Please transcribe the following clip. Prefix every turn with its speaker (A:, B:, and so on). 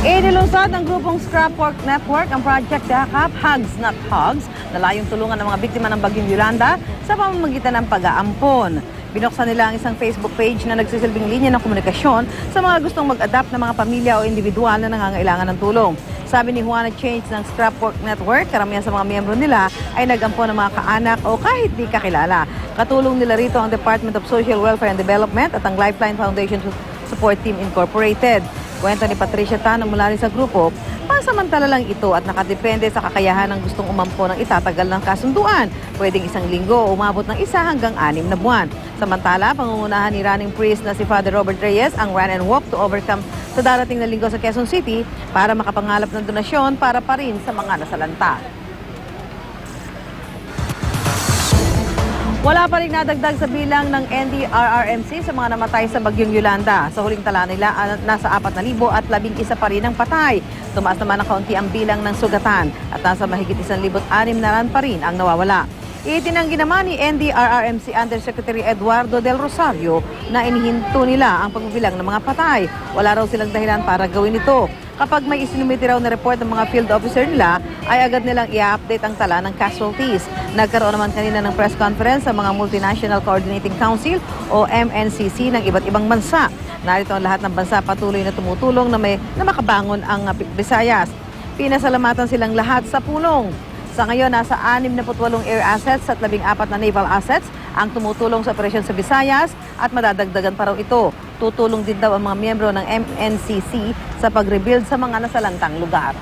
A: Inilunsad ng grupong Scrap Work Network ang Project Yakap Hugs Not Hugs na layong tulungan ng mga biktima ng Bagyong Yolanda sa pamamagitan ng pag-aampon. Binuksan nila ang isang Facebook page na nagsisilbing linya ng komunikasyon sa mga gustong mag-adapt ng mga pamilya o individual na nangangailangan ng tulong. Sabi ni Juana Change ng Scrap Work Network, karamihan sa mga miyembro nila ay nag-ampon ng mga kaanak o kahit di kakilala. Katulong nila rito ang Department of Social Welfare and Development at ang Lifeline Foundation Support Team Incorporated. Kwento ni Patricia Tan mula rin sa grupo, pansamantala lang ito at nakadepende sa kakayahan ng gustong umampo ng itatagal ng kasunduan. Pwedeng 1 linggo o umabot ng 1 hanggang 6 na buwan. Samantala, pangungunahan ni running priest na si Father Robert Reyes ang Run and Walk to Overcome sa darating na linggo sa Quezon City para makapangalap ng donasyon para pa rin sa mga nasalanta. Wala pa rin nadagdag sa bilang ng NDRRMC sa mga namatay sa Bagyong Yolanda. Sa huling tala nila, nasa 4,000 at 11 pa rin ang patay. Tumaas naman ng kaunti ang bilang ng sugatan at nasa mahigit 1,600 na ran pa rin ang nawawala. Itinanggi naman ni NDRRMC Undersecretary Eduardo Del Rosario na inihinto nila ang pagbibilang ng mga patay. Wala raw silang dahilan para gawin ito. Kapag may isinumiti raw na report ng mga field officer nila, ay agad nilang i-update ang tala ng casualties. Nagkaroon naman kanina ng press conference sa mga Multinational Coordinating Council o MNCC ng iba't ibang bansa. Narito ang lahat ng bansa patuloy na tumutulong na makabangon ang Visayas. Pinasalamatan silang lahat sa pulong. Sa ngayon, nasa 68 air assets at 14 na naval assets ang tumutulong sa operasyon sa Visayas at madadagdagan pa raw ito. Tutulong din daw ang mga miyembro ng MNCC sa pag-rebuild sa mga nasalantang lugar.